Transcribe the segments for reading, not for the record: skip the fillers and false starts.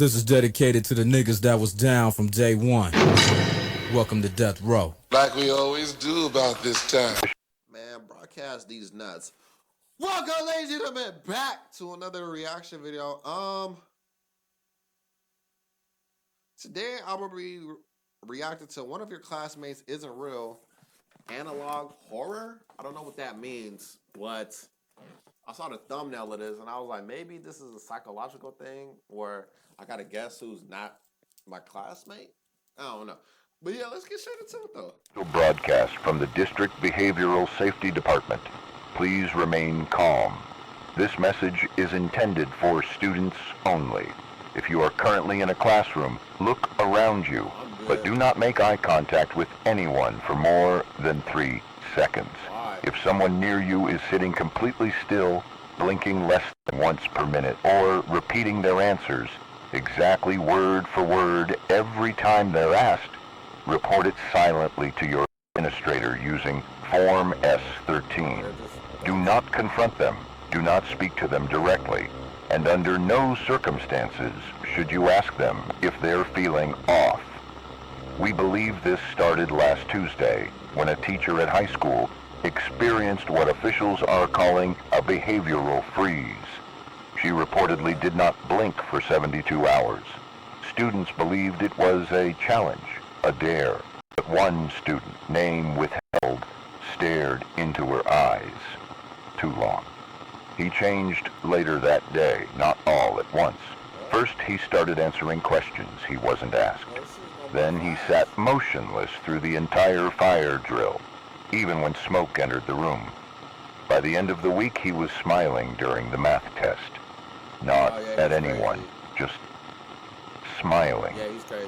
This is dedicated to the niggas that was down from day one. Welcome to Death Row. Like we always do about this time. Man, broadcast these nuts. Welcome, ladies and gentlemen, back to another reaction video. Today I will be reacting to One of Your Classmates Isn't Real analog horror. I don't know what that means, but I saw the thumbnail of this and I was like, maybe this is a psychological thing where I gotta guess who's not my classmate. I don't know. But yeah, let's get straight into it though. Broadcast from the District Behavioral Safety Department. Please remain calm. This message is intended for students only. If you are currently in a classroom, look around you, but do not make eye contact with anyone for more than 3 seconds. If someone near you is sitting completely still, blinking less than once per minute, or repeating their answers exactly word for word every time they're asked, report it silently to your administrator using Form S13. Do not confront them, do not speak to them directly, and under no circumstances should you ask them if they're feeling off. We believe this started last Tuesday when a teacher at high school experienced what officials are calling a behavioral freeze. She reportedly did not blink for 72 hours. Students believed it was a challenge, a dare, but one student, name withheld, stared into her eyes. Too long. He changed later that day, not all at once. First, he started answering questions he wasn't asked. Then he sat motionless through the entire fire drill, even when smoke entered the room. By the end of the week, he was smiling during the math test. Not at anyone, just smiling.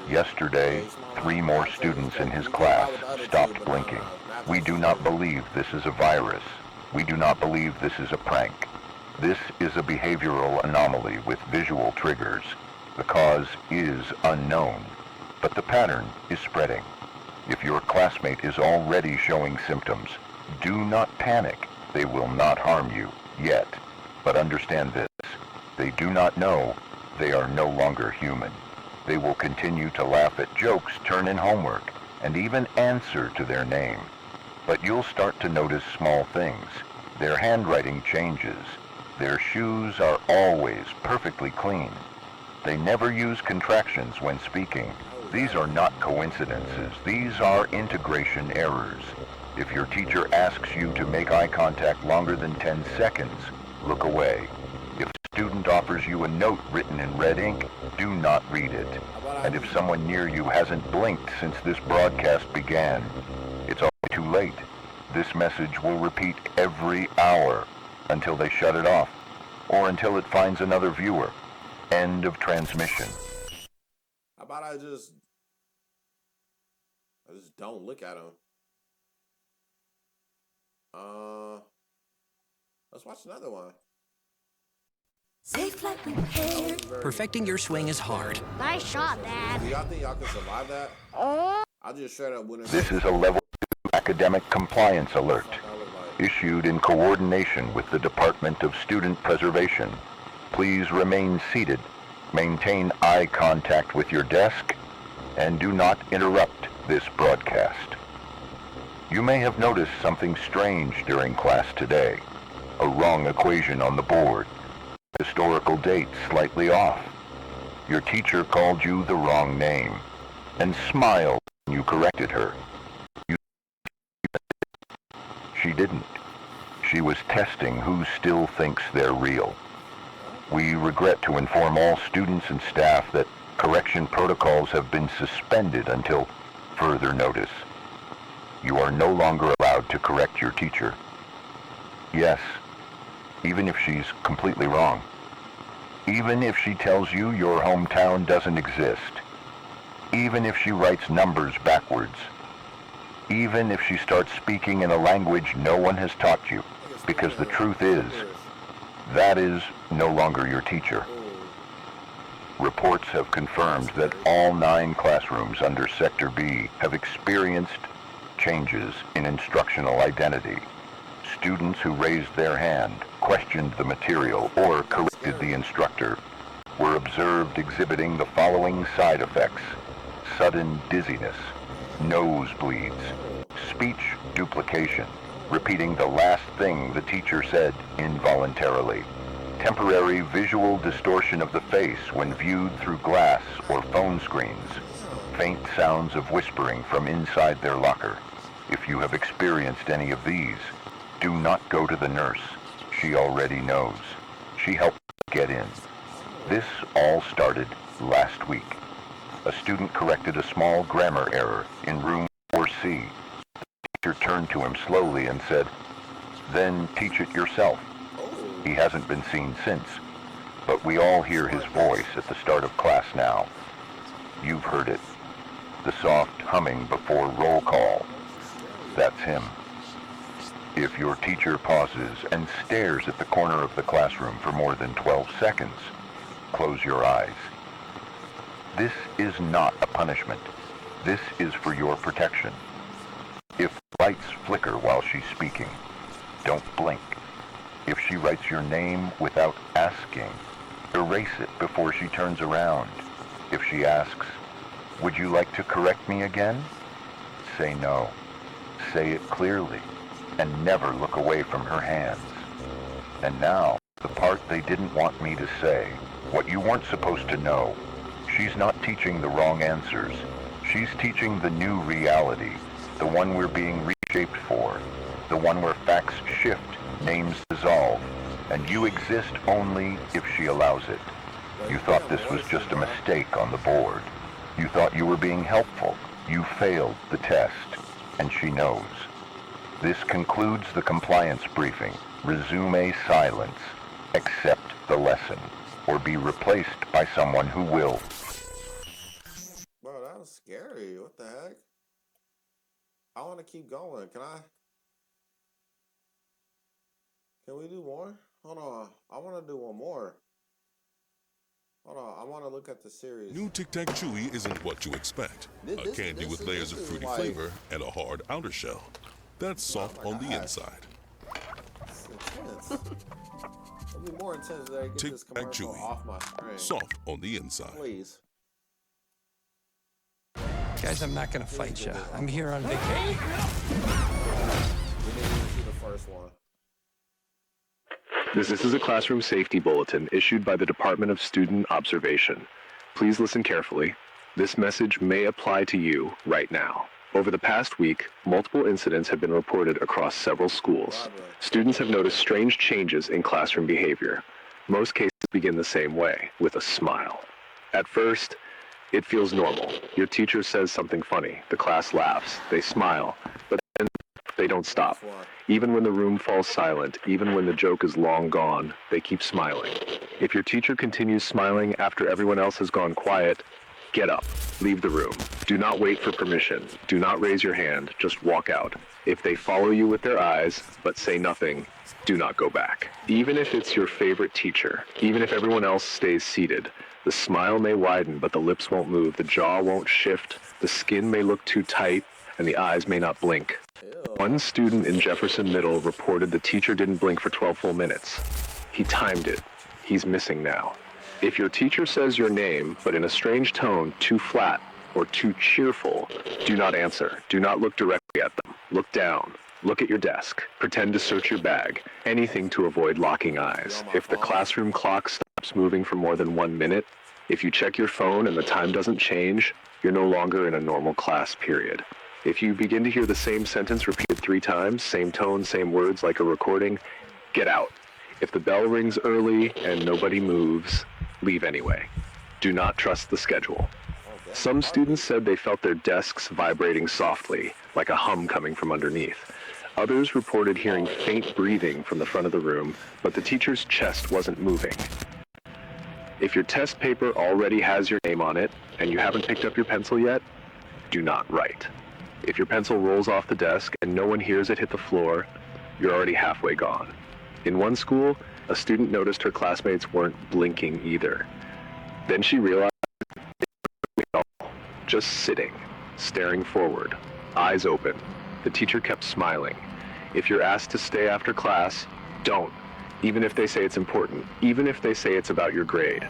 Yesterday, 3 more students in his class stopped blinking. We do not believe this is a virus. We do not believe this is a prank. This is a behavioral anomaly with visual triggers. The cause is unknown, but the pattern is spreading. If your classmate is already showing symptoms, do not panic. They will not harm you yet. But understand this. They do not know they are no longer human. They will continue to laugh at jokes, turn in homework, and even answer to their name. But you'll start to notice small things. Their handwriting changes. Their shoes are always perfectly clean. They never use contractions when speaking. These are not coincidences. These are integration errors. If your teacher asks you to make eye contact longer than 10 seconds, look away. If a student offers you a note written in red ink, do not read it. And if someone near you hasn't blinked since this broadcast began, it's already too late. This message will repeat every hour until they shut it off, or until it finds another viewer. End of transmission. How about I just don't look at him. Let's watch another one. Safe like repair. Perfecting your swing is hard. Nice shot, Dad. Do y'all think y'all can survive that? I just straight up wouldn't. This is a level 2 academic compliance alert, issued in coordination with the Department of Student Preservation. Please remain seated, maintain eye contact with your desk, and do not interrupt this broadcast. You may have noticed something strange during class today. A wrong equation on the board. Historical date slightly off. Your teacher called you the wrong name and smiled when you corrected her. She didn't. She was testing who still thinks they're real. We regret to inform all students and staff that correction protocols have been suspended until further notice. You are no longer allowed to correct your teacher. Yes, even if she's completely wrong. Even if she tells you your hometown doesn't exist. Even if she writes numbers backwards. Even if she starts speaking in a language no one has taught you. Because the truth is, that is no longer your teacher. Reports have confirmed that all 9 classrooms under Sector B have experienced changes in instructional identity. Students who raised their hand, questioned the material, or corrected the instructor were observed exhibiting the following side effects: sudden dizziness, nosebleeds, speech duplication, repeating the last thing the teacher said involuntarily, temporary visual distortion of the face when viewed through glass or phone screens, faint sounds of whispering from inside their locker. If you have experienced any of these, do not go to the nurse. She already knows. She helped get in. This all started last week. A student corrected a small grammar error in room 4C. The teacher turned to him slowly and said, "Then teach it yourself." He hasn't been seen since, but we all hear his voice at the start of class now. You've heard it. The soft humming before roll call. That's him. If your teacher pauses and stares at the corner of the classroom for more than 12 seconds, close your eyes. This is not a punishment. This is for your protection. If lights flicker while she's speaking, don't blink. If she writes your name without asking, erase it before she turns around. If she asks, "Would you like to correct me again?" say no. Say it clearly, and never look away from her hands. And now, the part they didn't want me to say, what you weren't supposed to know. She's not teaching the wrong answers. She's teaching the new reality, the one we're being reshaped for, the one where facts shift, names dissolve, and you exist only if she allows it. You thought this was just a mistake on the board. You thought you were being helpful. You failed the test, and she knows. This concludes the compliance briefing. Resume silence. Accept the lesson, or be replaced by someone who will. Bro, that was scary. What the heck? I want to keep going. Can we do more? Hold on. I want to do one more. Hold on. I want to look at the series. New Tic Tac Chewy isn't what you expect. A candy with layers of fruity flavor and a hard outer shell. That's soft on the inside. It's intense. It'll be more intense that I get this commercial off my screen. Soft on the inside. Please. Guys, I'm not gonna fight you. I'm here on vacation. We need to see the first one. This is a classroom safety bulletin issued by the Department of Student Observation. Please listen carefully. This message may apply to you right now. Over the past week, multiple incidents have been reported across several schools. Students have noticed strange changes in classroom behavior. Most cases begin the same way, with a smile. At first, it feels normal. Your teacher says something funny. The class laughs. They smile. But then they don't stop. Even when the room falls silent, even when the joke is long gone, they keep smiling. If your teacher continues smiling after everyone else has gone quiet, get up. Leave the room. Do not wait for permission. Do not raise your hand. Just walk out. If they follow you with their eyes, but say nothing, do not go back. Even if it's your favorite teacher, even if everyone else stays seated, the smile may widen, but the lips won't move. The jaw won't shift. The skin may look too tight, and the eyes may not blink. One student in Jefferson Middle reported the teacher didn't blink for 12 full minutes. He timed it. He's missing now. If your teacher says your name, but in a strange tone, too flat or too cheerful, do not answer. Do not look directly at them. Look down. Look at your desk. Pretend to search your bag. Anything to avoid locking eyes. If the classroom clock stops moving for more than 1 minute, if you check your phone and the time doesn't change, you're no longer in a normal class period. If you begin to hear the same sentence repeated 3 times, same tone, same words like a recording, get out. If the bell rings early and nobody moves, leave anyway. Do not trust the schedule. Some students said they felt their desks vibrating softly, like a hum coming from underneath. Others reported hearing faint breathing from the front of the room, but the teacher's chest wasn't moving. If your test paper already has your name on it and you haven't picked up your pencil yet, do not write. If your pencil rolls off the desk and no one hears it hit the floor, you're already halfway gone. In one school, a student noticed her classmates weren't blinking either. Then she realized they were just sitting, staring forward, eyes open. The teacher kept smiling. If you're asked to stay after class, don't. Even if they say it's important, even if they say it's about your grade.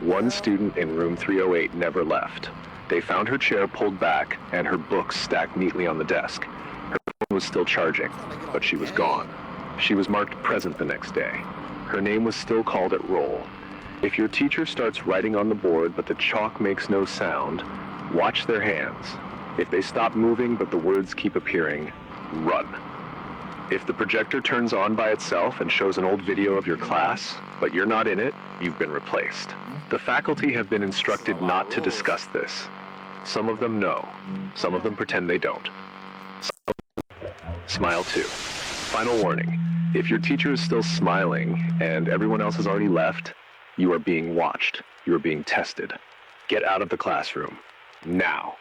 One student in room 308 never left. They found her chair pulled back and her books stacked neatly on the desk. Her phone was still charging, but she was gone. She was marked present the next day. Her name was still called at roll. If your teacher starts writing on the board but the chalk makes no sound, watch their hands. If they stop moving but the words keep appearing, run. If the projector turns on by itself and shows an old video of your class, but you're not in it, you've been replaced. The faculty have been instructed not to discuss this. Some of them know. Some of them pretend they don't. Smile too. Final warning. If your teacher is still smiling and everyone else has already left, you are being watched. You are being tested. Get out of the classroom. Now.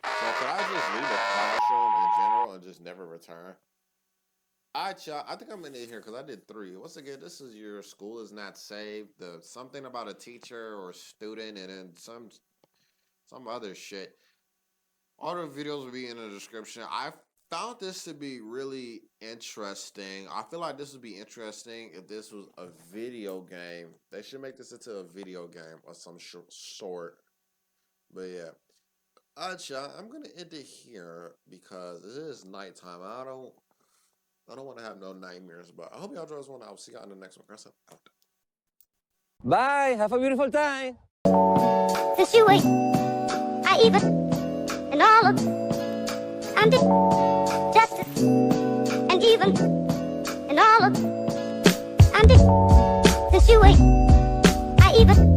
So could I just leave the classroom in general and just never return? I think I'm in here because I did 3. Once again, this is your school is not safe. The something about a teacher or student, and then some other shit. All the videos will be in the description. I found this to be really interesting. I feel like this would be interesting if this was a video game. They should make this into a video game of some sort. But yeah. I'm gonna end it here because it is nighttime. I don't want to have no nightmares, but I hope y'all enjoy this one. I'll see y'all in the next one. Chris out. Bye. Have a beautiful time. Since you wait, I even and all of I'm the justice and even and all of I'm the since you wait, I even